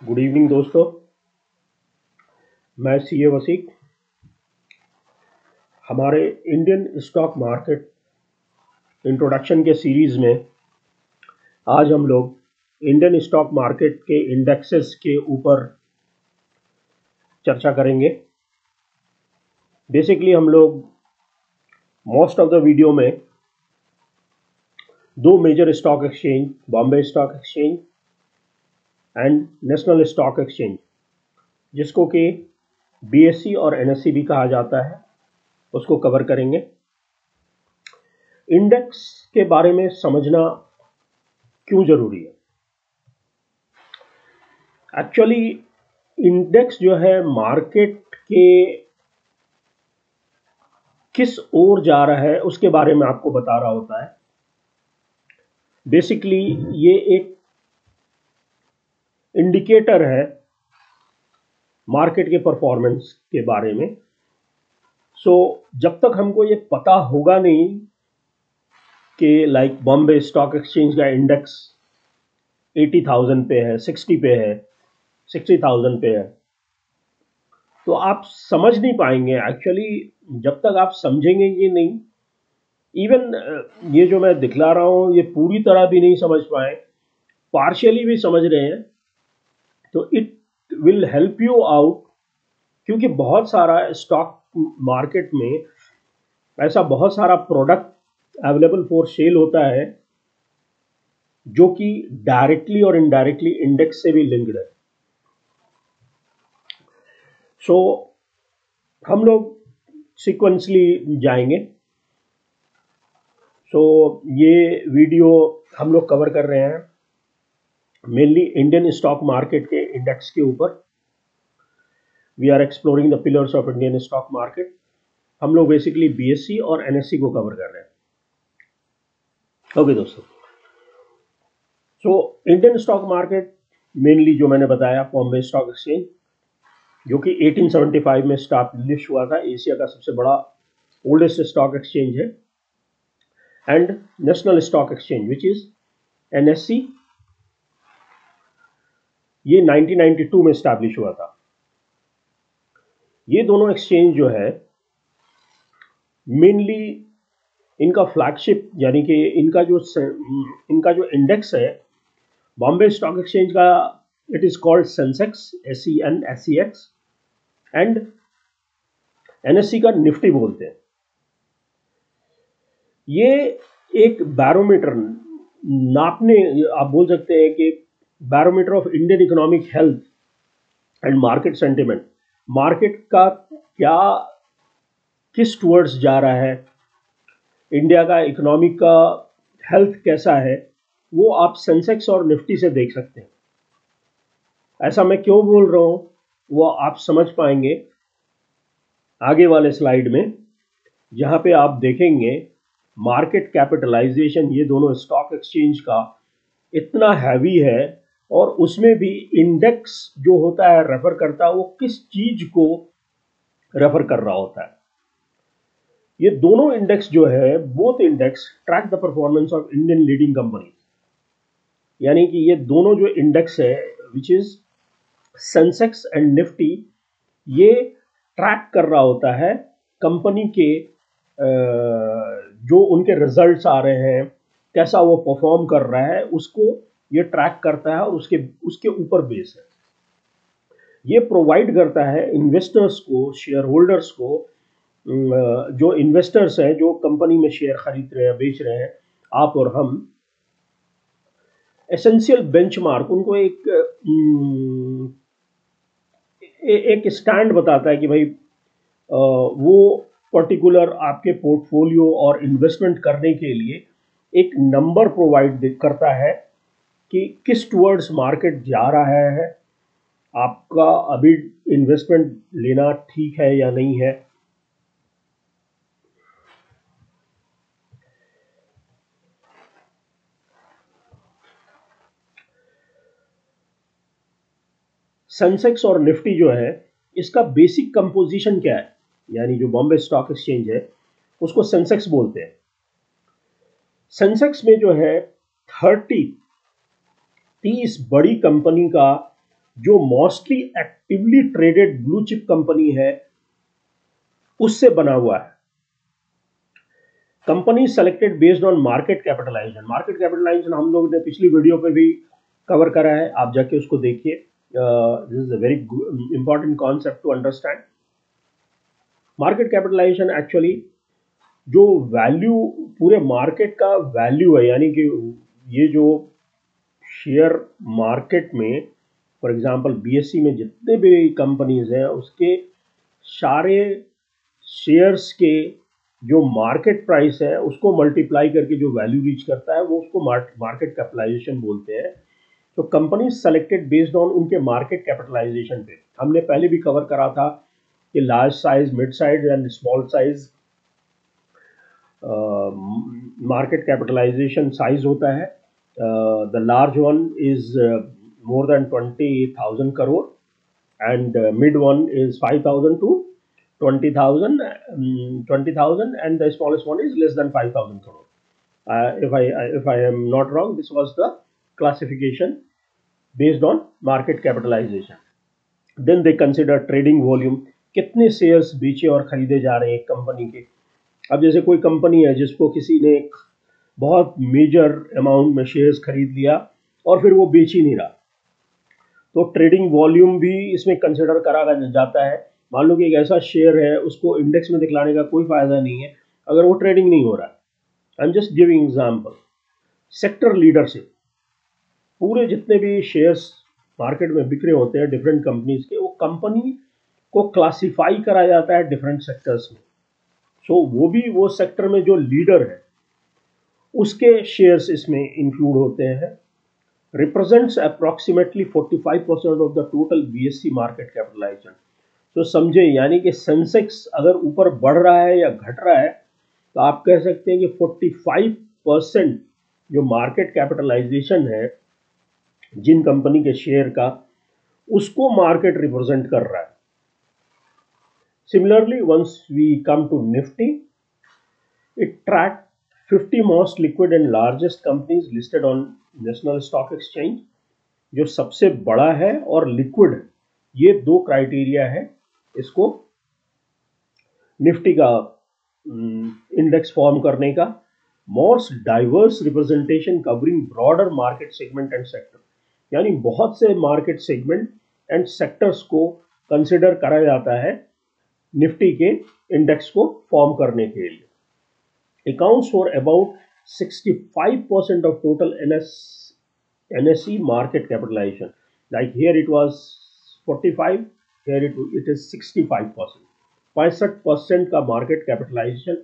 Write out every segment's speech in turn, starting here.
Good evening दोस्तों। मैं CA वसीक। हमारे इंडियन स्टॉक मार्केट इंट्रोडक्शन के सीरीज़ में आज हम लोग इंडियन स्टॉक मार्केट के इंडेक्सेस के ऊपर चर्चा करेंगे। बेसिकली हम लोग मोस्ट ऑफ द वीडियो में दो major stock exchange, Bombay Stock Exchange and National Stock Exchange, जिसको कि बीएसई और एनएसई भी कहा जाता है, उसको कवर करेंगे। इंडेक्स के बारे में समझना क्यों जरूरी है? एक्चुअली इंडेक्स जो है मार्केट के किस ओर जा रहा है उसके बारे में आपको बता रहा होता है। बेसिकली ये एक इंडिकेटर है मार्केट के परफॉर्मेंस के बारे में। जब तक हमको ये पता होगा नहीं कि लाइक बॉम्बे स्टॉक एक्सचेंज का इंडेक्स 80,000 पे है, 60 पे है, 60,000 पे है, तो आप समझ नहीं पाएंगे। एक्चुअली जब तक आप समझेंगे ये नहीं, इवन ये जो मैं दिखला रहा हूँ ये पूरी तरह भी नहीं समझ पाए, पार्शियली भी समझ रहे हैं, तो it will help you out. क्योंकि बहुत सारा स्टॉक मार्केट में ऐसा बहुत सारा प्रोडक्ट अवेलेबल फॉर सेल होता है जो कि डायरेक्टली और इनडायरेक्टली इंडेक्स से भी लिंक्ड है। हम लोग सीक्वेंसली जाएंगे। ये वीडियो हम लोग कवर कर रहे हैं मेनली इंडियन स्टॉक मार्केट के इंडेक्स के ऊपर। We are exploring the pillars of Indian stock market. हम लोग बेसिकली बीएसई और एनएसई को कवर कर रहे हैं। ओके दोस्तों, इंडियन स्टॉक मार्केट मेनली जो मैंने बताया बॉम्बे स्टॉक एक्सचेंज, जो कि 1875 में स्टैब्लिश हुआ था, एशिया का सबसे बड़ा ओल्डेस्ट स्टॉक एक्सचेंज है, and National Stock exchange which is NSC, ये 1992 में स्टैब्लिश हुआ था। ये दोनों एक्सचेंज जो है मेनली इनका फ्लैगशिप यानी कि इनका जो इंडेक्स है बॉम्बे स्टॉक एक्सचेंज का, it is called Sensex, SEN, and NSC का निफ्टी बोलते हैं। ये एक बैरोमीटर नापने, आप बोल सकते हैं कि barometer of Indian economic health and market sentiment. Market का क्या किस टुवर्ड्स जा रहा है, इंडिया का इकोनॉमिक का हेल्थ कैसा है, वो आप सेंसेक्स और निफ्टी से देख सकते हैं। ऐसा मैं क्यों बोल रहा हूं वो आप समझ पाएंगे आगे वाले स्लाइड में, जहां पे आप देखेंगे मार्केट कैपिटलाइजेशन ये दोनों स्टॉक एक्सचेंज का इतना हैवी है, और उसमें भी इंडेक्स जो होता है रेफर करता है वो किस चीज को रेफर कर रहा होता है। ये दोनों इंडेक्स जो है, both index track the performance of Indian leading company. यानी कि ये दोनों जो इंडेक्स है which is Sensex and Nifty, ये ट्रैक कर रहा होता है कंपनी के जो उनके रिजल्ट्स आ रहे हैं, कैसा वो परफॉर्म कर रहा है, उसको ये ट्रैक करता है और उसके ऊपर बेस है। ये प्रोवाइड करता है इन्वेस्टर्स को, शेयर होल्डर्स को, जो इन्वेस्टर्स हैं जो कंपनी में शेयर खरीद रहे हैं, बेच रहे हैं, आप और हम, एसेंशियल बेंचमार्क, उनको एक स्टैंड बताता है कि भाई वो पर्टिकुलर आपके पोर्टफोलियो और इन्वेस्टमेंट करने के लिए एक नंबर प्रोवाइड करता है कि किस टुवर्ड्स मार्केट जा रहा है, आपका अभी इन्वेस्टमेंट लेना ठीक है या नहीं है। सेंसेक्स और निफ्टी जो है, इसका बेसिक कंपोजिशन क्या है, यानी जो बॉम्बे स्टॉक एक्सचेंज है उसको सेंसेक्स बोलते हैं। सेंसेक्स में जो है 30 बड़ी कंपनी का जो mostly actively traded blue chip company है उससे बना हुआ है। Company selected based on market capitalisation. Market capitalisation हम लोग ने पिछली वीडियो पे भी कवर करा है, आप जाके उसको देखिए। This is a very important concept to understand. Market capitalisation actually जो वैल्यू, पूरे मार्केट का वैल्यू है, यानी कि ये जो शेयर मार्केट में, फॉर एग्जांपल बीएसई में जितने भी कंपनीज हैं उसके सारे शेयर्स के जो मार्केट प्राइस है उसको मल्टीप्लाई करके जो वैल्यू रीच करता है वो उसको मार्केट कैपिटलाइजेशन बोलते हैं। तो कंपनी सेलेक्टेड बेस्ड ऑन उनके मार्केट कैपिटलाइजेशन पे। हमने पहले भी कवर करा था कि large size, mid size and small size market capitalisation size होता है। The large one is more than 20,000 crore and mid one is 5,000 to 20,000, and the smallest one is less than 5,000 crore. If I am not wrong, this was the classification based on market capitalization. Then they consider trading volume, कितने shares बेचे और खरीदे जा रहे हैं एक company के। अब जैसे कोई कंपनी है जिसको किसी ने बहुत मेजर अमाउंट में शेयर्स खरीद लिया और फिर वो बेच ही नहीं रहा, तो ट्रेडिंग वॉल्यूम भी इसमें कंसिडर करा जाता है। मान लो कि एक ऐसा शेयर है उसको इंडेक्स में दिखलाने का कोई फायदा नहीं है अगर वो ट्रेडिंग नहीं हो रहा है। I am just giving example. Sector leadership, पूरे जितने भी शेयर्स मार्केट में बिक रहे होते हैं डिफरेंट कंपनीज के, वो कंपनी को क्लासिफाई करा जाता है डिफरेंट सेक्टर्स में। सो वो भी वो सेक्टर में जो लीडर है उसके शेयर्स इसमें इंक्लूड होते हैं। represents approximately 45% of the total BSE market capitalization। तो समझे, यानी कि सेंसेक्स अगर ऊपर बढ़ रहा है या घट रहा है तो आप कह सकते हैं कि 45% जो मार्केट कैपिटलाइजेशन है जिन कंपनी के शेयर का, उसको मार्केट रिप्रेजेंट कर रहा है। Similarly once we come to Nifty, it track 50 most liquid and largest companies listed on National Stock Exchange. जो सबसे बड़ा है और लिक्विड है, ये दो क्राइटेरिया है इसको निफ्टी का इंडेक्स फॉर्म करने का। Most diverse representation covering broader market segment and sector, यानी बहुत से मार्केट सेगमेंट एंड सेक्टर्स को कंसिडर करा जाता है निफ्टी के इंडेक्स को फॉर्म करने के लिए। Accounts for about 65% of total NSE market capitalization. Like here it was 45, here it is 65%। 65% का मार्केट कैपिटलाइजेशन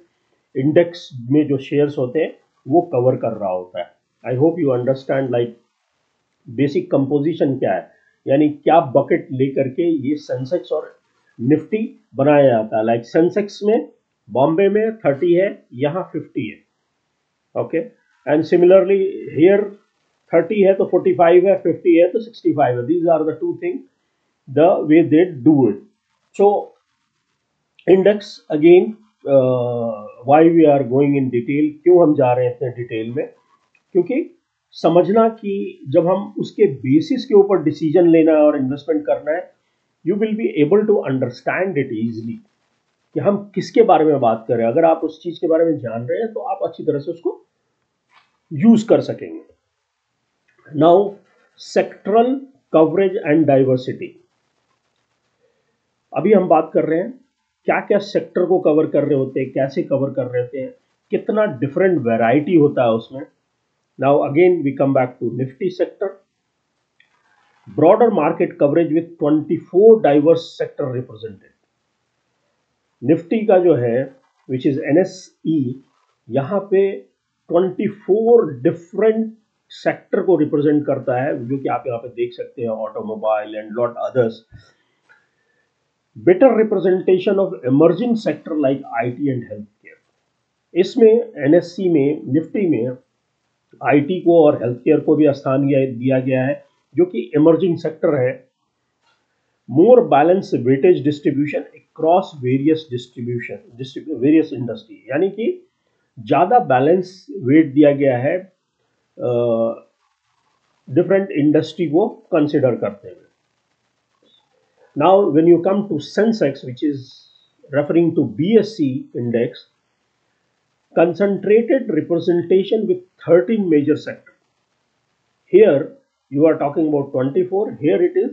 इंडेक्स में जो शेयर्स होते हैं वो कवर कर रहा होता है। I hope you understand like basic composition क्या है, यानी क्या बकेट लेकर के ये सेंसेक्स और निफ्टी बनाया जाता है। लाइक सेंसेक्स में बॉम्बे में 30 है, यहाँ 50 है, ओके। एंड सिमिलरली हियर 30 है तो 45 है, 50 है तो 65 है। These are the two thing the way they do it. So index again, why we are going in detail, क्यों हम जा रहे हैं इतने डिटेल में, क्योंकि समझना कि जब हम उसके बेसिस के ऊपर डिसीजन लेना है और इन्वेस्टमेंट करना है, you will be able to understand it easily कि हम किसके बारे में बात कर रहे हैं। अगर आप उस चीज के बारे में जान रहे हैं तो आप अच्छी तरह से उसको यूज कर सकेंगे। Now sectoral coverage and diversity, अभी हम बात कर रहे हैं क्या क्या सेक्टर को कवर कर रहे होते हैं, कैसे कवर कर रहे होते हैं, कितना डिफरेंट वैरायटी होता है उसमें। Now again we come back to Nifty sector. Broader market coverage with 24 diverse sector represented. Nifty का जो है विच इज NSE, यहाँ पे 24 डिफरेंट सेक्टर को रिप्रेजेंट करता है, जो कि आप यहाँ पे देख सकते हैं, automobile and lot others. Better representation of emerging sector like IT and health care. इसमें NSE में, निफ्टी में IT को और हेल्थ केयर को भी स्थान दिया गया है जो कि इमर्जिंग सेक्टर है। More balance weightage distribution across various various industry, यानी कि ज्यादा बैलेंस वेट दिया गया है डिफरेंट इंडस्ट्री को कंसिडर करते हुए। Now, when you come to Sensex, which is referring to BSE index, concentrated representation with 13 major sectors. Here you are talking about 24. Here it is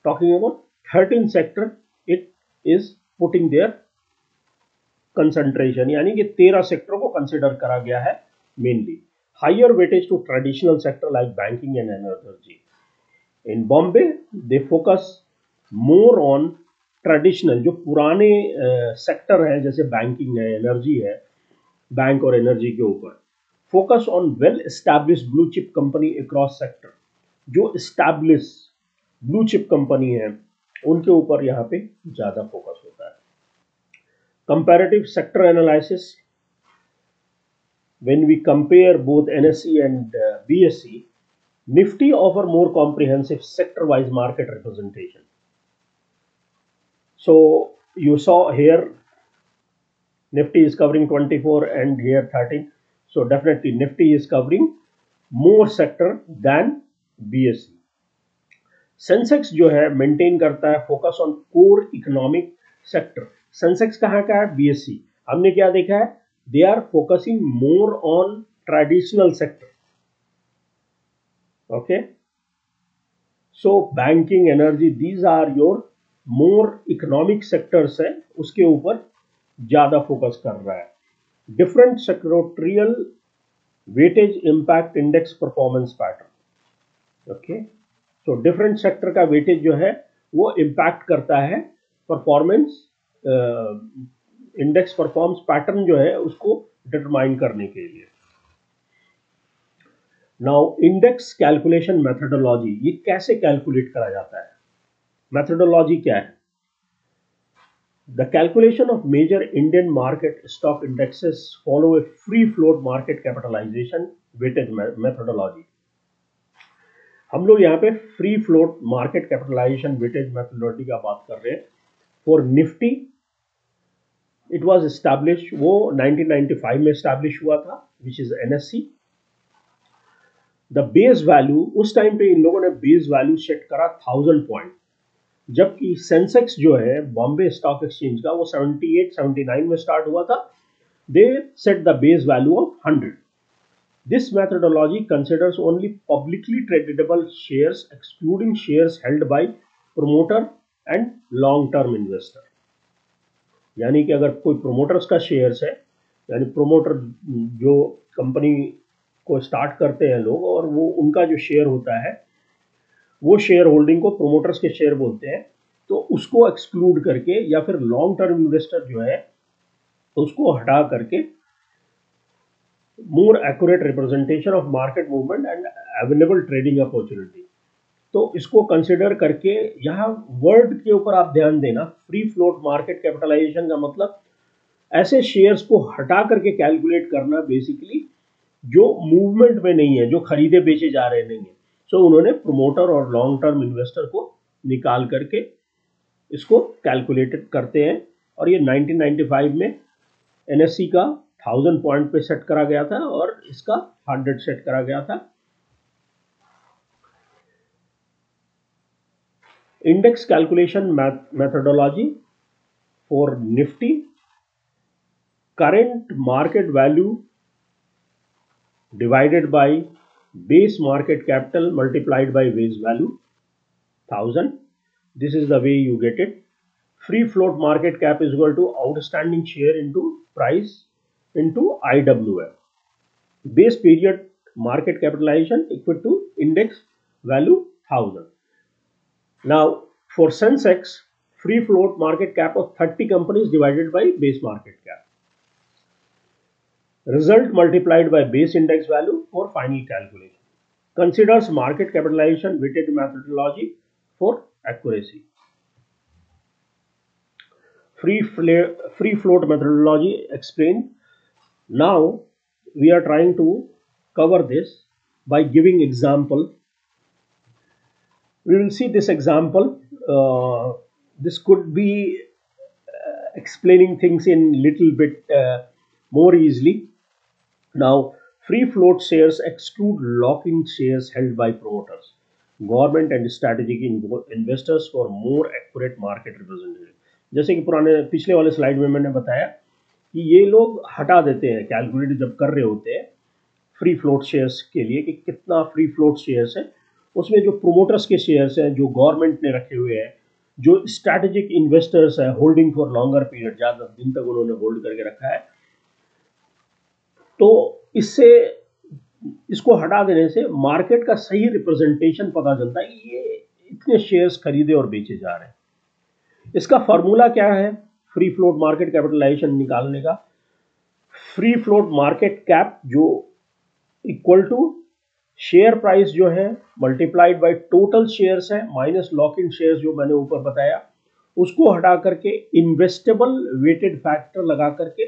talking about 13 sector. It is putting their concentration, यानी कि 13 sector को consider करा गया है mainly. Higher weightage to traditional sector like banking and energy. In Bombay, they focus more on traditional जो पुराने sector हैं जैसे बैंकिंग है, एनर्जी है, बैंक और एनर्जी के ऊपर. Focus on well established blue chip company across sector. जो एस्टैब्लिश ब्लू चिप कंपनी है उनके ऊपर यहाँ पे ज़्यादा फोकस होता है. Comparative sector analysis. When we compare both NSE and BSE, Nifty offer more comprehensive sector-wise market representation. So you saw here Nifty is covering 24 and here 13. So definitely Nifty is covering more sector than BSE. Sensex जो है maintain करता है focus on core economic sector. Sensex कहाँ का है? BSE. हमने क्या देखा है? They are focusing more on traditional sector. Okay. So banking, energy, these are your more economic sectors है, उसके ऊपर ज़्यादा फोकस कर रहा है. Different sectorial weightage impact index performance pattern. Okay. So different sector का weightage जो है वो impact करता है performance इंडेक्स परफॉर्मेंस पैटर्न जो है उसको डिटरमाइन करने के लिए. Now index calculation methodology. ये कैसे कैलकुलेट करा जाता है? मेथोडोलॉजी क्या है? The calculation of major Indian market stock indexes follow a free float market capitalisation weightage methodology. हम लोग यहाँ पे free float market capitalisation weightage methodology का बात कर रहे हैं. For Nifty it was establish, वो 1995 में एस्टैब्लिश हुआ था, which is NSE. The base value, उस टाइम पे इन लोगों ने बेस वैल्यू सेट करा 1000 पॉइंट, जबकि सेंसेक्स जो है बॉम्बे स्टॉक एक्सचेंज का वो 78-79 में स्टार्ट हुआ था. They set the base value of 100. This methodology considers only publicly tradable shares excluding shares held by promoter and long term investor. यानी कि अगर कोई प्रोमोटर्स का शेयर्स है, यानी प्रोमोटर जो कंपनी को स्टार्ट करते हैं लोग, और वो उनका जो शेयर होता है वो शेयर होल्डिंग को प्रोमोटर्स के शेयर बोलते हैं, तो उसको एक्सक्लूड करके या फिर लॉन्ग टर्म इन्वेस्टर जो है उसको हटा करके more accurate representation of market movement and available trading opportunity. तो इसको कंसिडर करके यहाँ वर्ड के ऊपर आप ध्यान देना. फ्री फ्लोट मार्केट कैपिटलाइजेशन का मतलब ऐसे शेयर्स को हटा करके कैलकुलेट करना, बेसिकली जो मूवमेंट में नहीं है, जो खरीदे बेचे जा रहे नहीं है. सो उन्होंने प्रोमोटर और लॉन्ग टर्म इन्वेस्टर को निकाल करके इसको कैलकुलेटेड करते हैं. और ये 1995 में NSE का 1000 पॉइंट पे सेट करा गया था और इसका 100 सेट करा गया था. Index calculation methodology for Nifty. Current market value divided by base market capital multiplied by base value 1000. This is the way you get it. Free float market cap is equal to outstanding share into price into IWM. Base period market capitalization equal to index value 1000. Now for Sensex, free float market cap of 30 companies divided by base market cap. Result multiplied by base index value for final calculation. Considers market capitalization weighted methodology for accuracy. Free float methodology explained. Now we are trying to cover this by giving example. We will see this example. This could be explaining things in little bit more easily. Now, free float shares exclude lock-in shares held by promoters. Government and strategic investors for more accurate market representation. जैसे कि पुराने पिछले वाले slide में मैंने बताया कि ये लोग हटा देते हैं कैलकुलेट जब कर रहे होते हैं फ्री फ्लोट शेयर्स के लिए कि कितना फ्री फ्लोट शेयर्स है, उसमें जो प्रोमोटर्स के शेयर्स हैं जो गवर्नमेंट ने रखे हुए हैं, जो स्ट्रैटेजिक इन्वेस्टर्स है होल्डिंग फॉर लॉन्गर पीरियड, ज़्यादा दिन तक उन्होंने होल्ड करके रखा है, तो इससे इसको हटा देने से मार्केट का सही रिप्रेजेंटेशन पता चलता है कि ये इतने शेयर्स खरीदे और बेचे जा रहे हैं। इसका फॉर्मूला क्या है फ्री फ्लोट मार्केट कैपिटलाइजेशन निकालने का? फ्री फ्लोट मार्केट कैप जो इक्वल टू शेयर प्राइस जो है मल्टीप्लाइड बाय टोटल शेयर्स है माइनस लॉक इन शेयर्स जो मैंने ऊपर बताया, उसको हटा करके इन्वेस्टेबल वेटेड फैक्टर लगा करके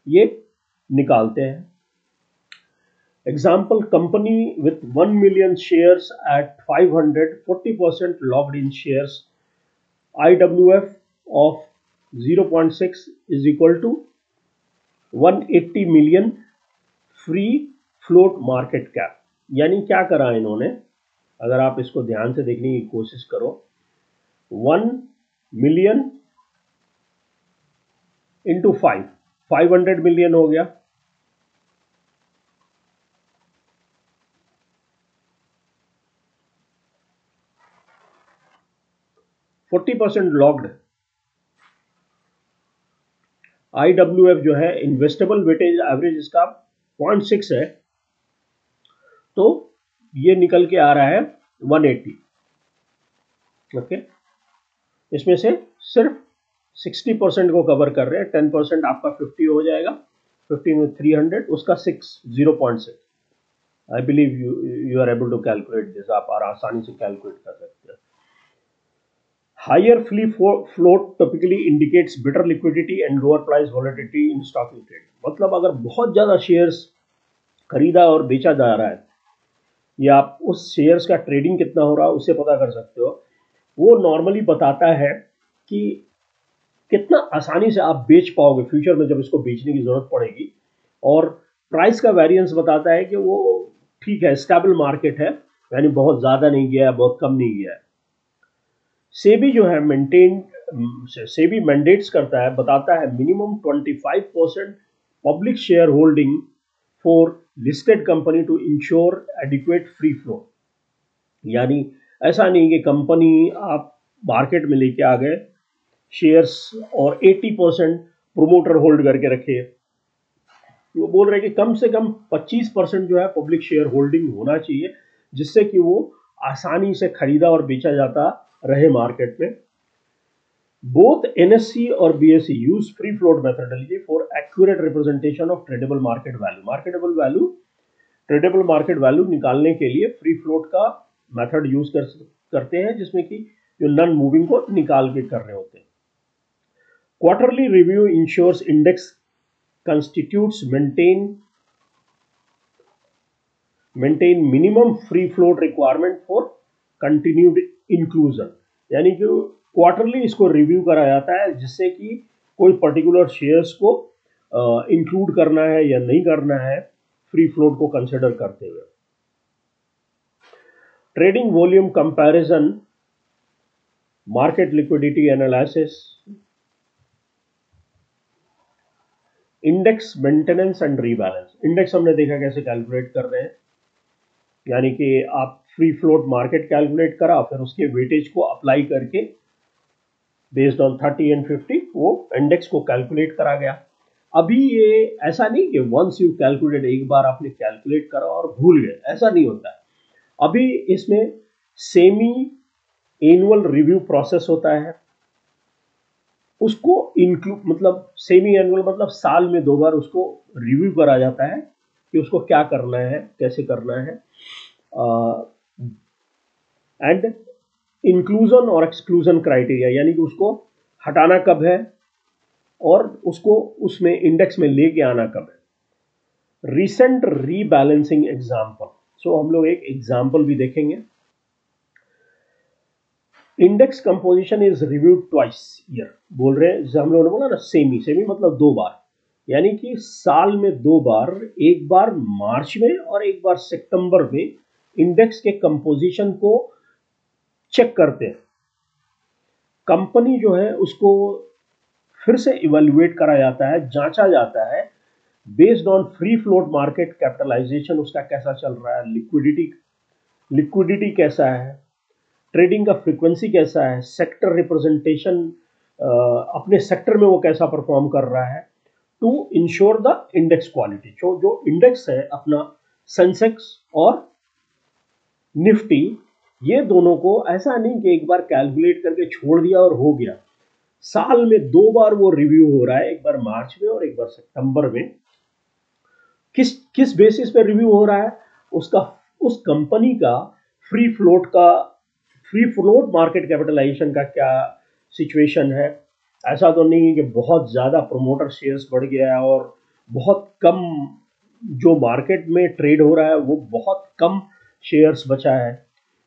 ये निकालते हैं। Example, company with 1 million shares at 500, 40% locked in shares, IWF of 0.6 is equal to 180 million free float market cap. यानी क्या करा इन्होंने, अगर आप इसको ध्यान से देखने की कोशिश करो, 1 million इंटू 500 मिलियन हो गया, %40 लॉक्ड। IWF जो है इन्वेस्टेबल वेटेज एवरेज इसका 0.6 है, तो ये निकल के आ रहा है 180। ओके, इसमें से सिर्फ 60% को कवर कर रहे हैं, 10% आपका 50 हो जाएगा, 50 में 300, उसका 0.6। I believe you are able to calculate this, आप आसानी से कैलकुलेट कर सकते हैं। Higher free float typically indicates better liquidity and lower price volatility in stock trade. मतलब अगर बहुत ज्यादा शेयर्स खरीदा और बेचा जा रहा है, या आप उस शेयर्स का ट्रेडिंग कितना हो रहा है उससे पता कर सकते हो। वो नॉर्मली बताता है कि कितना आसानी से आप बेच पाओगे फ्यूचर में जब इसको बेचने की जरूरत पड़ेगी, और प्राइस का वेरिएंस बताता है कि वो ठीक है, स्टेबल मार्केट है, यानी बहुत ज्यादा नहीं गया है, बहुत कम नहीं गया है। सेबी जो है सेबी मैंडेट्स करता है, बताता है minimum 25% public share holding for listed company to ensure adequate free flow. यानी ऐसा नहीं कि कंपनी आप मार्केट में लेके आ गए शेयर्स और 80% प्रोमोटर होल्ड करके रखे, वो बोल रहे हैं कि कम से कम 25% जो है पब्लिक शेयर होल्डिंग होना चाहिए, जिससे कि वो आसानी से खरीदा और बेचा जाता रहे मार्केट में। बोथ NSE और BSE use free float methodology for accurate representation of tradable market value. Tradable market value निकालने के लिए फ्री फ्लोट का मेथड यूज करते हैं, जिसमें कि जो नॉन मूविंग को निकाल के कर रहे होते हैं। Quarterly review ensures index constitutes maintain minimum free float requirement for continued inclusion। यानी कि क्वार्टरली इसको रिव्यू करा जाता है, जिससे कि कोई पर्टिकुलर शेयर्स को इंक्लूड करना है या नहीं करना है फ्री फ्लोट को कंसिडर करते हुए। Trading volume comparison, market liquidity analysis, index maintenance and rebalance. Index हमने देखा कैसे कैलकुलेट कर रहे हैं, यानी कि आप फ्री फ्लोट मार्केट कैलकुलेट करा, फिर उसके वेटेज को अप्लाई करके बेस्ड ऑन 30 एंड 50 वो इंडेक्स को कैलकुलेट करा गया। अभी ये ऐसा नहीं कि वंस यू कैलकुलेट, एक बार आपने कैलकुलेट करा और भूल गए, ऐसा नहीं होता है। अभी इसमें सेमी एनुअल रिव्यू प्रोसेस होता है, उसको इंक्लूड मतलब सेमी एनुअल मतलब साल में 2 बार उसको रिव्यू करा जाता है कि उसको क्या करना है, कैसे करना है, एंड इंक्लूजन और एक्सक्लूजन क्राइटेरिया, यानी कि उसको हटाना कब है और उसको उसमें इंडेक्स में लेके आना कब है। रिसेंट रीबैलेंसिंग एग्जाम्पल, सो हम लोग एक एग्जाम्पल भी देखेंगे। Index composition is reviewed twice year, बोल रहे हैं, जैसे हम लोगों ने बोला ना सेमी मतलब 2 बार, यानी कि साल में 2 बार, एक बार मार्च में और एक बार सितंबर में इंडेक्स के कंपोजिशन को चेक करते हैं। कंपनी जो है उसको फिर से इवेल्युएट करा जाता है, जांचा जाता है based on free float market capitalisation, उसका कैसा चल रहा है, लिक्विडिटी कैसा है, ट्रेडिंग का फ्रीक्वेंसी कैसा है, सेक्टर रिप्रेजेंटेशन, अपने सेक्टर में वो कैसा परफॉर्म कर रहा है, to ensure the index quality. जो इंडेक्स है अपना सेंसेक्स और निफ्टी, ये दोनों को ऐसा नहीं कि एक बार कैलकुलेट करके छोड़ दिया और हो गया। साल में 2 बार वो रिव्यू हो रहा है, एक बार मार्च में और एक बार सितंबर में। किस बेसिस पे रिव्यू हो रहा है? उसका, उस कंपनी का फ्री फ्लोट मार्केट कैपिटलाइजेशन का क्या सिचुएशन है। ऐसा तो नहीं है कि बहुत ज़्यादा प्रोमोटर शेयर्स बढ़ गया है और बहुत कम जो मार्केट में ट्रेड हो रहा है वो बहुत कम शेयर्स बचा है।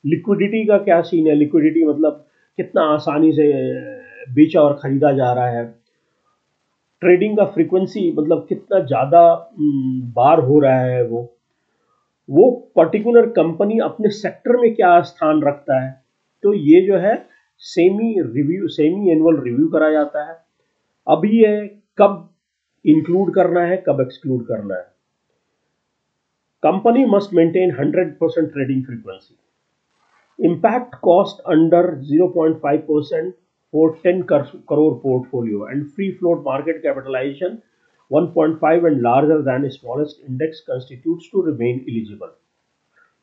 लिक्विडिटी का क्या सीन है? लिक्विडिटी मतलब कितना आसानी से बेचा और खरीदा जा रहा है। ट्रेडिंग का फ्रीक्वेंसी मतलब कितना ज़्यादा बार हो रहा है। वो पर्टिकुलर कंपनी अपने सेक्टर में क्या स्थान रखता है। तो ये जो है सेमी एनुअल रिव्यू करा जाता है। अब ये कब इंक्लूड करना है, कब एक्सक्लूड करना है। Company must maintain 100% trading frequency. Impact cost under 0.5% for 10 crore portfolio and free float market capitalization 1.5 and larger than smallest index constitutes to remain eligible।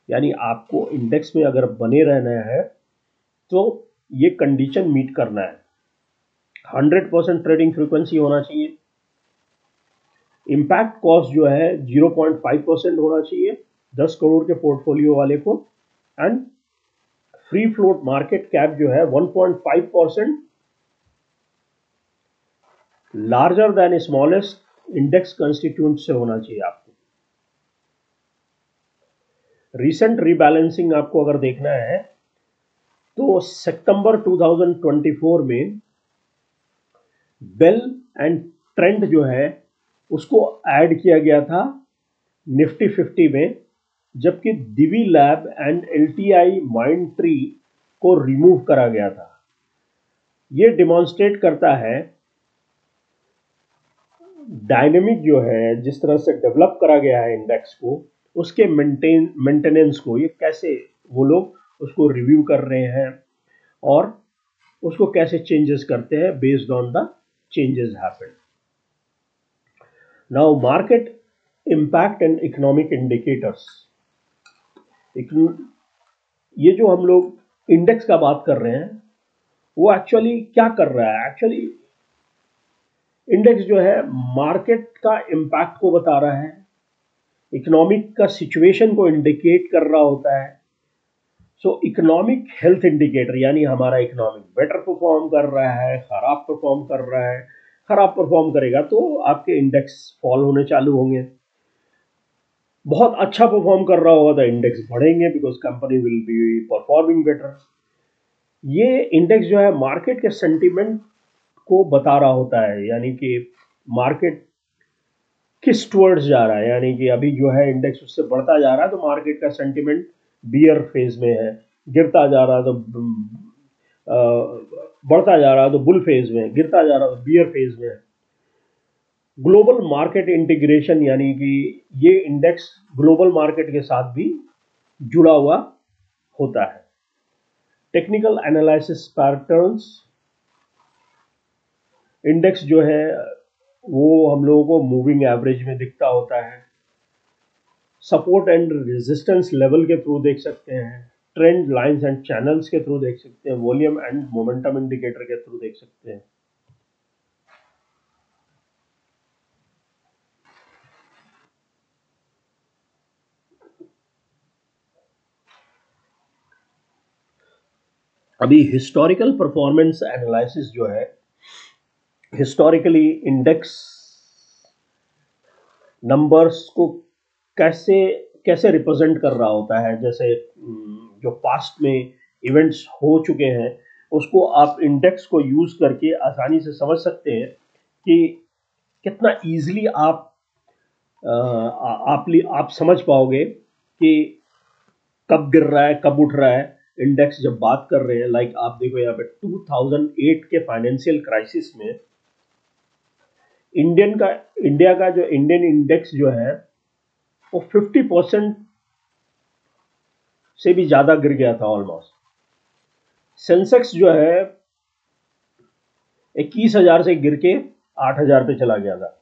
यानी आपको इंडेक्स में अगर बने रहना है तो ये कंडीशन मीट करना है। 100% ट्रेडिंग फ्रीक्वेंसी होना चाहिए। इम्पैक्ट कॉस्ट जो है 0.5% होना चाहिए 10 करोड़ के पोर्टफोलियो वाले को, and free float market cap जो है 1.5% larger than smallest index constituent से होना चाहिए आपको। रीसेंट रीबैलेंसिंग आपको अगर देखना है तो सितंबर 2024 में बेल एंड ट्रेंड जो है उसको ऐड किया गया था निफ्टी 50 में, जबकि Divi lab and LTI Mindtree को रिमूव करा गया था। ये डिमॉन्स्ट्रेट करता है डायनेमिक जो है, जिस तरह से डेवलप करा गया है इंडेक्स को, उसके मेंटेनेंस को ये कैसे वो लोग उसको रिव्यू कर रहे हैं और उसको कैसे चेंजेस करते हैं based on the changes happened. Now market impact and economic indicators. ये जो हम लोग इंडेक्स का बात कर रहे हैं वो एक्चुअली क्या कर रहा है? एक्चुअली इंडेक्स जो है मार्केट का इम्पैक्ट को बता रहा है, इकोनॉमिक का सिचुएशन को इंडिकेट कर रहा होता है। सो इकोनॉमिक हेल्थ इंडिकेटर, यानी हमारा इकोनॉमिक बेटर परफॉर्म कर रहा है, खराब परफॉर्म कर रहा है। खराब परफॉर्म करेगा तो आपके इंडेक्स फॉल होने चालू होंगे। बहुत अच्छा परफॉर्म कर रहा होगा तो इंडेक्स बढ़ेंगे because company will be performing better. ये इंडेक्स जो है मार्केट के सेंटीमेंट को बता रहा होता है, यानी कि मार्केट किस टुवर्ड्स जा रहा है। यानी कि अभी जो है इंडेक्स उससे बढ़ता जा रहा है तो मार्केट का सेंटीमेंट बियर फेज में है, गिरता जा रहा है तो बढ़ता जा रहा है तो बुल फेज में, गिरता जा रहा है तो बियर फेज में है। ग्लोबल मार्केट इंटीग्रेशन, यानी कि ये इंडेक्स ग्लोबल मार्केट के साथ भी जुड़ा हुआ होता है। टेक्निकल एनालिसिस पैटर्न्स, इंडेक्स जो है वो हम लोगों को मूविंग एवरेज में दिखता होता है। सपोर्ट एंड रेजिस्टेंस लेवल के थ्रू देख सकते हैं, ट्रेंड लाइंस एंड चैनल्स के थ्रू देख सकते हैं, वॉल्यूम एंड मोमेंटम इंडिकेटर के थ्रू देख सकते हैं। अभी हिस्टोरिकल परफॉर्मेंस एनालिसिस जो है, हिस्टोरिकली इंडेक्स नंबर्स को कैसे कैसे रिप्रेजेंट कर रहा होता है। जैसे जो पास्ट में इवेंट्स हो चुके हैं उसको आप इंडेक्स को यूज करके आसानी से समझ सकते हैं कि कितना इजीली आप समझ पाओगे कि कब गिर रहा है, कब उठ रहा है। इंडेक्स जब बात कर रहे हैं, लाइक आप देखो यहाँ पे 2008 के फाइनेंशियल क्राइसिस में इंडिया का जो इंडियन इंडेक्स जो है वो 50% से भी ज्यादा गिर गया था ऑलमोस्ट। सेंसेक्स जो है 21,000 से गिर के 8,000 पे चला गया था।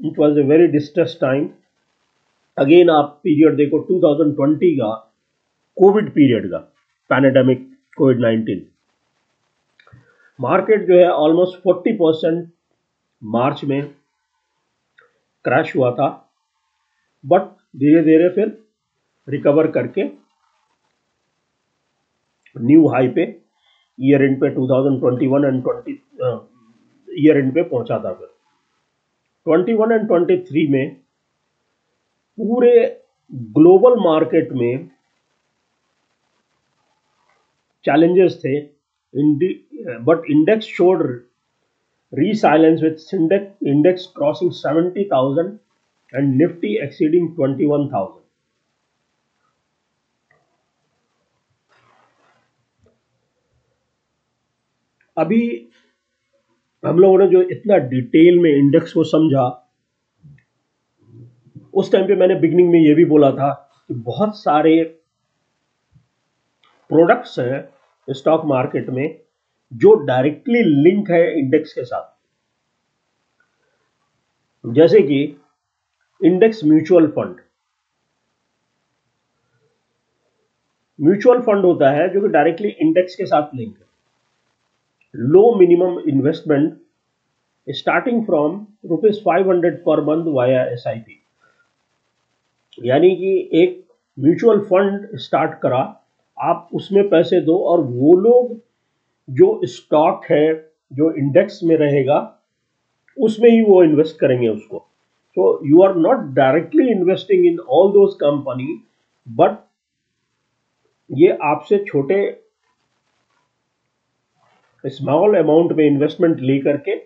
It was a very distress time. Again आप पीरियड देखो 2020 का, कोविड पीरियड का, पैंडेमिक कोविड-19, मार्केट जो है ऑलमोस्ट 40% मार्च में क्रैश हुआ था, बट धीरे धीरे फिर रिकवर करके न्यू हाई पे ईयर एंड पे 2021 एंड 20 ईयर एंड पे पहुंचा था। फिर 21 एंड 23 में पूरे ग्लोबल मार्केट में challenges थे, but index showed resilience with index crossing 70,000 and Nifty exceeding 21,000. अभी हम लोगों ने जो इतना डिटेल में इंडेक्स को समझा, उस टाइम पे मैंने बिगिनिंग में ये भी बोला था कि बहुत सारे प्रोडक्ट्स हैं स्टॉक मार्केट में जो डायरेक्टली लिंक है इंडेक्स के साथ, जैसे कि index mutual fund. Mutual fund होता है जो कि डायरेक्टली इंडेक्स के साथ लिंक है। Low minimum investment starting from ₹500 per month via SIP, यानी कि एक म्यूचुअल फंड स्टार्ट करा, आप उसमें पैसे दो और वो लोग जो स्टॉक है जो इंडेक्स में रहेगा उसमें ही वो इन्वेस्ट करेंगे उसको। So you are not directly investing in all those company, but ये आपसे छोटे स्मॉल अमाउंट में इन्वेस्टमेंट लेकर के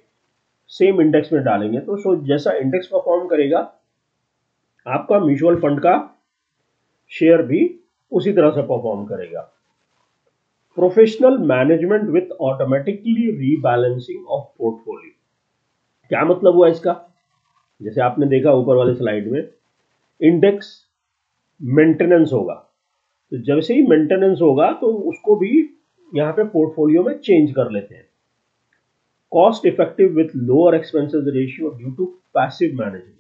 सेम इंडेक्स में डालेंगे। तो सो जैसा इंडेक्स परफॉर्म करेगा, आपका म्यूचुअल फंड का शेयर भी उसी तरह से परफॉर्म करेगा। Professional management with automatically rebalancing of portfolio, क्या मतलब हुआ इसका? जैसे आपने देखा ऊपर वाले स्लाइड में, इंडेक्स मेंटेनेंस होगा, तो जैसे ही मेंटेनेंस होगा तो उसको भी यहां पे पोर्टफोलियो में चेंज कर लेते हैं। Cost effective with lower expenses ratio due to passive management.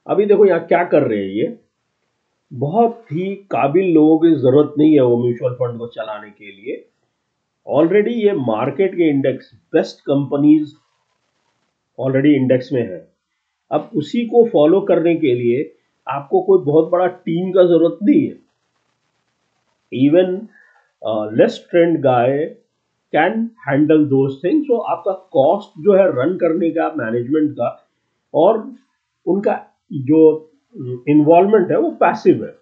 अभी देखो यहां क्या कर रहे हैं, ये बहुत ही काबिल लोगों की जरूरत नहीं है वो म्यूचुअल फंड को चलाने के लिए। ऑलरेडी ये मार्केट के index best companies already index में है। अब उसी को फॉलो करने के लिए आपको कोई बहुत बड़ा टीम का जरूरत नहीं है। Even less trained guy can handle those things. So आपका कॉस्ट जो है रन करने का, मैनेजमेंट का, और उनका जो इन्वॉल्वमेंट है वो पैसिव है।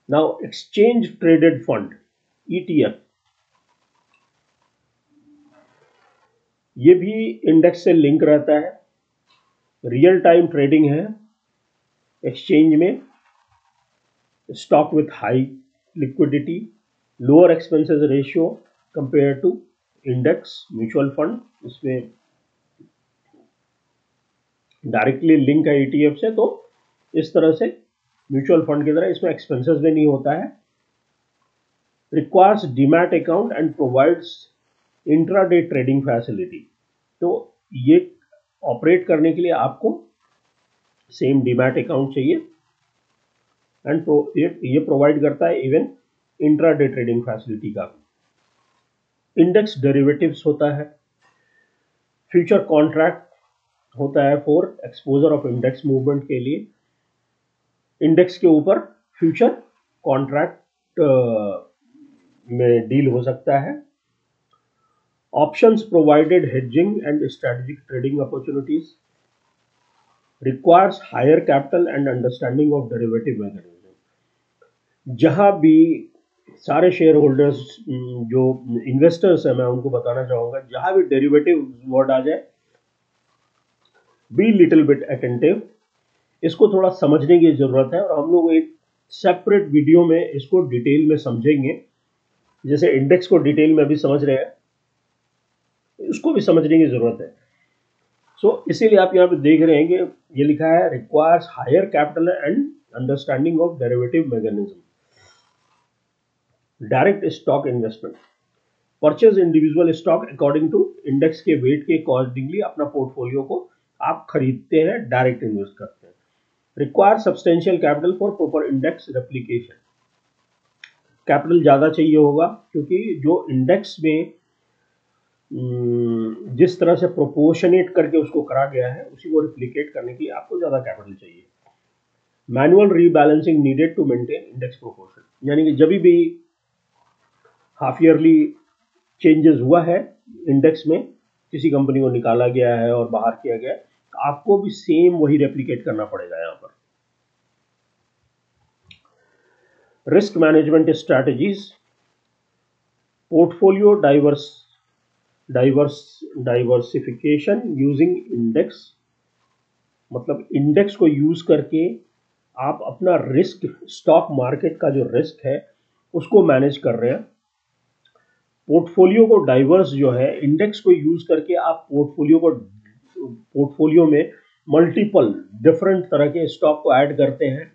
Now exchange traded fund ETF, ये भी इंडेक्स से लिंक रहता है। रियल टाइम ट्रेडिंग है एक्सचेंज में, stock with high liquidity, lower expenses ratio compare to index mutual fund. इसमें डायरेक्टली लिंक है ETF से, तो इस तरह से म्यूचुअल फंड की तरह इसमें एक्सपेंसेस भी नहीं होता है। Requires demat account and provides intraday trading facility. तो ये ऑपरेट करने के लिए आपको सेम डीमैट अकाउंट चाहिए, एंड ये प्रोवाइड करता है इवन इंट्राडे ट्रेडिंग फैसिलिटी का। इंडेक्स डेरिवेटिव्स होता है, फ्यूचर कॉन्ट्रैक्ट होता है for exposure of index movement के लिए। इंडेक्स के ऊपर फ्यूचर कॉन्ट्रैक्ट में डील हो सकता है। Options provided hedging and strategic trading opportunities. Requires higher capital and understanding of derivative mechanism. जहां भी सारे शेयर होल्डर्स जो इन्वेस्टर्स हैं, मैं उनको बताना चाहूंगा, जहां भी डेरिवेटिव वर्ड आ जाए, बी लिटिल बिट अटेंटिव इसको थोड़ा समझने की जरूरत है और हम लोग एक सेपरेट वीडियो में इसको डिटेल में समझेंगे। जैसे इंडेक्स को डिटेल में अभी समझ रहे हैं, उसको भी समझने की जरूरत है। इसीलिए आप यहाँ पे देख रहे हैं कि ये लिखा है requires higher capital and understanding of derivative mechanism. Direct stock investment, purchase individual stock according to index के वेट के अकॉर्डिंगली अपना पोर्टफोलियो को आप खरीदते हैं, डायरेक्ट इन्वेस्ट करते हैं। Require substantial capital for proper index replication, capital ज्यादा चाहिए होगा क्योंकि जो इंडेक्स में जिस तरह से प्रोपोर्शनेट करके उसको करा गया है उसी को रिप्लिकेट करने के लिए आपको ज्यादा कैपिटल चाहिए। Manual rebalancing needed to maintain index proportion, यानी कि जब भी हाफ ईयरली चेंजेस हुआ है इंडेक्स में, किसी कंपनी को निकाला गया है और बाहर किया गया है, आपको भी सेम वही रेप्लिकेट करना पड़ेगा। यहां पर risk management strategies, portfolio diversification using index, मतलब इंडेक्स को यूज करके आप अपना रिस्क, स्टॉक मार्केट का जो रिस्क है उसको मैनेज कर रहे हैं। पोर्टफोलियो को डाइवर्स जो है, इंडेक्स को यूज करके आप पोर्टफोलियो में मल्टीपल डिफरेंट तरह के स्टॉक को ऐड करते हैं।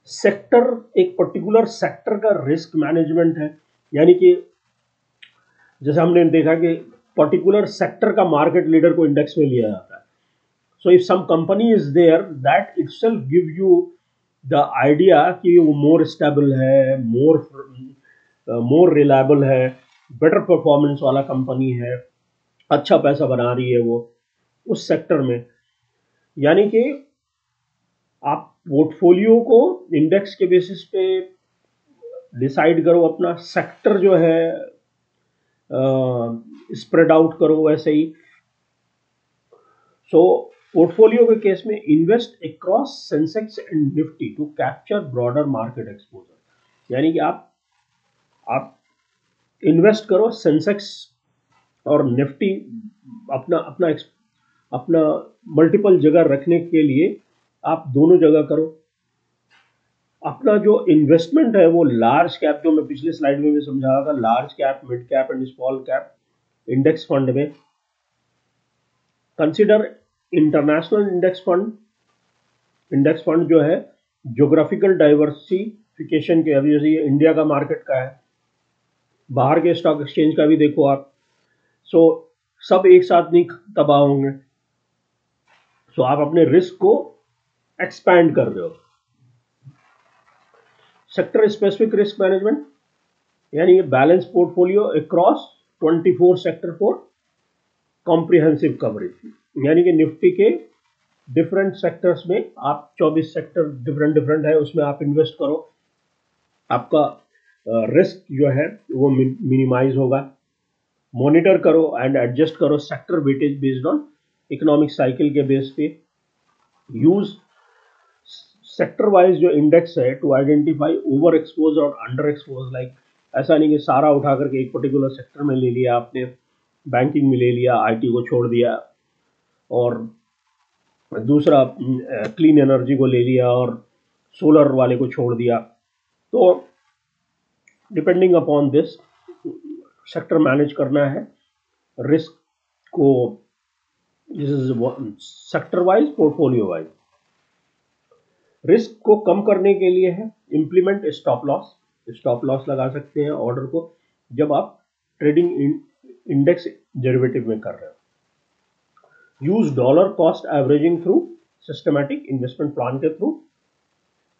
सेक्टर, एक पर्टिकुलर सेक्टर का रिस्क मैनेजमेंट है, यानी कि जैसे हमने देखा कि पर्टिकुलर सेक्टर का मार्केट लीडर को इंडेक्स में लिया जाता है। So if some company is there that itself give you the idea कि वो मोर स्टेबल है, मोर रिलायबल है, बेटर परफॉर्मेंस वाला कंपनी है, अच्छा पैसा बना रही है वो उस सेक्टर में, यानी कि आप पोर्टफोलियो को इंडेक्स के बेसिस पे डिसाइड करो, अपना सेक्टर जो है स्प्रेड आउट करो वैसे ही। सो पोर्टफोलियो के केस में invest across Sensex and Nifty to capture broader market exposure, यानी कि आप इन्वेस्ट करो सेंसेक्स और निफ्टी, अपना अपना अपना मल्टीपल जगह रखने के लिए आप दोनों जगह करो। अपना जो इन्वेस्टमेंट है वो लार्ज कैप, जो मैं पिछले स्लाइड में भी समझा रहा था, large cap, mid cap and small cap index fund में। कंसिडर इंटरनेशनल इंडेक्स फंड जो है ज्योग्राफिकल डाइवर्सिफिकेशन के, अभी जैसे ये इंडिया का मार्केट का है, बाहर के स्टॉक एक्सचेंज का भी देखो आप। सो सब एक साथ नहीं तबाह होंगे, सो आप अपने रिस्क को एक्सपैंड कर रहे हो। सेक्टर स्पेसिफिक रिस्क मैनेजमेंट, यानी balance portfolio across 24 sector for comprehensive coverage, यानी कि निफ्टी के डिफरेंट सेक्टर्स में आप 24 सेक्टर डिफरेंट है, उसमें आप इन्वेस्ट करो, आपका रिस्क जो है वो मिनिमाइज होगा। मॉनिटर करो एंड एडजस्ट करो sector weightage based on economic cycle के बेस पे। यूज सेक्टर वाइज जो इंडेक्स है टू आइडेंटिफाई ओवर एक्सपोज और अंडर एक्सपोज, लाइक ऐसा नहीं कि सारा उठा करके एक पर्टिकुलर सेक्टर में ले लिया आपने, बैंकिंग में ले लिया, आईटी को छोड़ दिया, और दूसरा क्लीन एनर्जी को ले लिया और सोलर वाले को छोड़ दिया। तो depending upon this sector manage करना है रिस्क को, this is sector wise, portfolio wise. Risk को कम करने के लिए है इंप्लीमेंट स्टॉप लॉस लगा सकते हैं ऑर्डर को जब आप ट्रेडिंग इंडेक्स डेरिवेटिव में कर रहे हो। Use dollar cost averaging through systematic investment plan के through.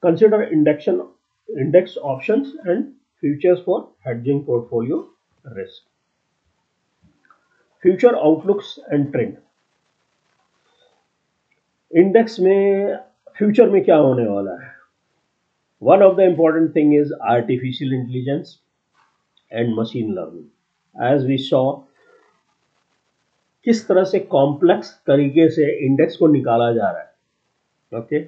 Consider index options and futures for hedging portfolio risk. Future outlooks and trend, index में फ्यूचर में क्या होने वाला है। One of the important thing is artificial intelligence and machine learning. As we saw किस तरह से कॉम्प्लेक्स तरीके से इंडेक्स को निकाला जा रहा है। ओके,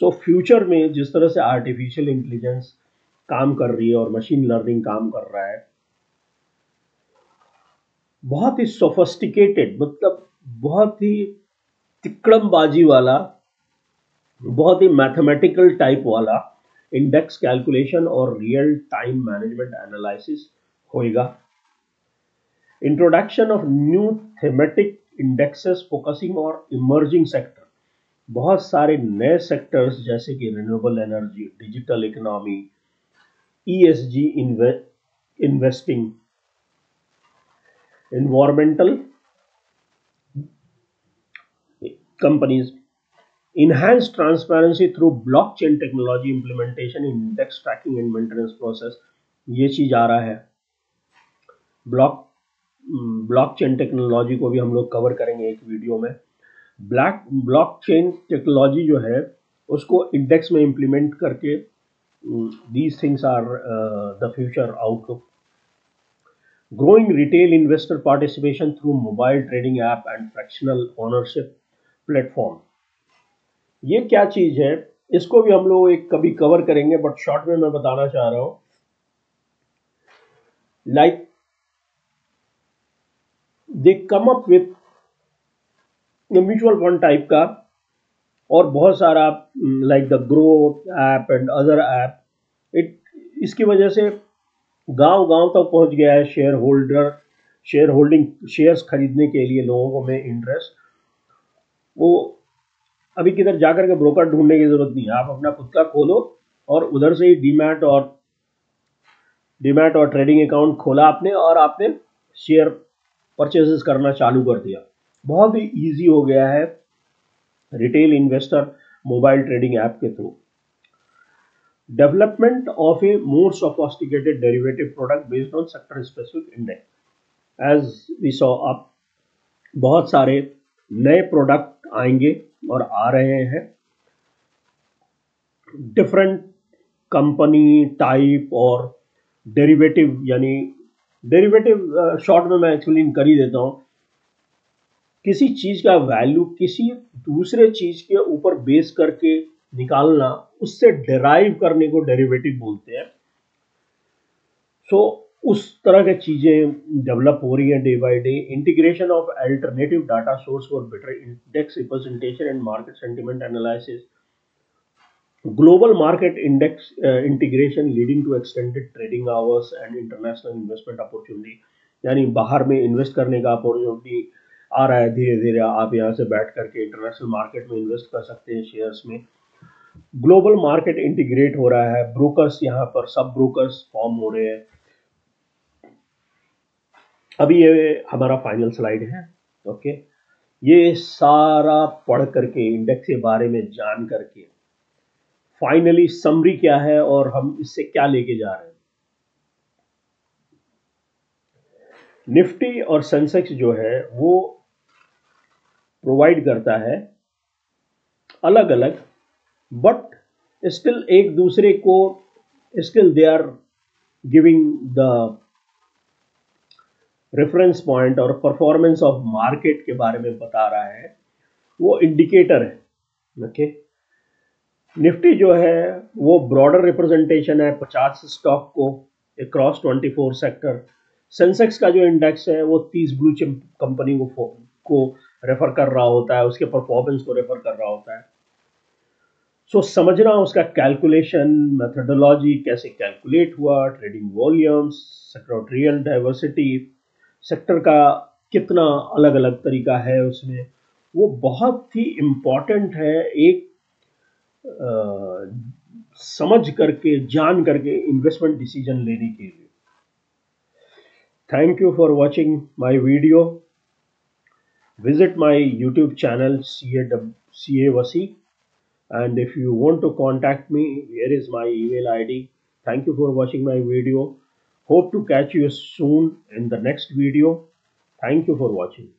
सो फ्यूचर में जिस तरह से आर्टिफिशियल इंटेलिजेंस काम कर रही है और मशीन लर्निंग काम कर रहा है, बहुत ही सोफिस्टिकेटेड, मतलब बहुत ही तिकड़मबाजी वाला, बहुत ही मैथमेटिकल टाइप वाला इंडेक्स कैलकुलेशन और रियल टाइम मैनेजमेंट एनालिसिस होएगा। Introduction of new thematic indexes focusing और इमर्जिंग सेक्टर, बहुत सारे नए सेक्टर्स जैसे कि renewable energy, digital economy, ESG investing, environmental companies, enhance transparency through blockchain technology implementation in index tracking and maintenance process। ये चीज आ रहा है। ब्लॉकचेन टेक्नोलॉजी को भी हम लोग कवर करेंगे एक वीडियो में। ब्लॉकचेन टेक्नोलॉजी जो है उसको इंडेक्स में इम्प्लीमेंट करके these things are the future outlook। Growing retail investor participation through mobile trading app and fractional ownership platform। ये क्या चीज है, इसको भी हम लोग एक कभी कवर करेंगे, बट शॉर्ट में मैं बताना चाह रहा हूं। Like they come up with mutual fund type का और बहुत सारा like the grow app and other app, इसकी वजह से गांव गांव तक पहुंच गया है शेयर होल्डिंग, शेयर्स खरीदने के लिए लोगों में इंटरेस्ट। वो अभी किधर जाकर के ब्रोकर ढूंढने की जरूरत नहीं है, आप अपना खुद का खोलो और उधर से ही डीमैट और ट्रेडिंग अकाउंट खोला आपने और आपने शेयर परचेजेस करना चालू कर दिया। बहुत ही इजी हो गया है retail investor mobile trading app के through. Development of a more sophisticated derivative product based on sector specific index, as we saw up बहुत सारे नए प्रोडक्ट आएंगे और आ रहे हैं। डिफरेंट कंपनी टाइप और डेरिवेटिव, यानी डेरिवेटिव शॉर्ट में मैं एक्सप्लेन कर ही देता हूं। किसी चीज का वैल्यू किसी दूसरे चीज के ऊपर बेस करके निकालना, उससे डिराइव करने को डेरिवेटिव बोलते हैं। सो उस तरह की चीजें डेवलप हो रही हैं day by day. Integration of alternative data source for better index representation and market sentiment analysis. Global market index integration leading to extended trading hours and international investment opportunity, यानी बाहर में इन्वेस्ट करने का opportunity आ रहा है धीरे धीरे। आप यहाँ से बैठ करके इंटरनेशनल मार्केट में इन्वेस्ट कर सकते हैं शेयर्स में। ग्लोबल मार्केट इंटीग्रेट हो रहा है, ब्रोकर्स यहाँ पर सब ब्रोकर्स फॉर्म हो रहे हैं। अभी ये हमारा फाइनल स्लाइड है। ओके, ये सारा पढ़ करके इंडेक्स के बारे में जान करके फाइनली समरी क्या है और हम इससे क्या लेके जा रहे हैं। निफ्टी और सेंसेक्स जो है वो प्रोवाइड करता है अलग अलग, बट स्टिल एक दूसरे को still they are giving the reference point और परफॉर्मेंस ऑफ मार्केट के बारे में बता रहा है, वो इंडिकेटर है। ओके, निफ्टी जो है वो ब्रॉडर रिप्रेजेंटेशन है 50 स्टॉक को अक्रॉस 24 सेक्टर। सेंसेक्स का जो इंडेक्स है वो 30 ब्लू चिप कंपनी को रेफर कर रहा होता है, उसके परफॉर्मेंस को रेफर कर रहा होता है। सो समझना उसका कैलकुलेशन मेथडोलॉजी, कैसे कैलकुलेट हुआ, trading volumes, sectoral diversity, sector का कितना अलग अलग तरीका है उसमें, वो बहुत ही इम्पॉर्टेंट है एक समझ करके जान करके इन्वेस्टमेंट डिसीजन लेने के लिए। Thank you for watching my video. Visit my YouTube channel CA Vasi, and if you want to contact me, here is my email ID. Thank you for watching my video. Hope to catch you soon in the next video. Thank you for watching.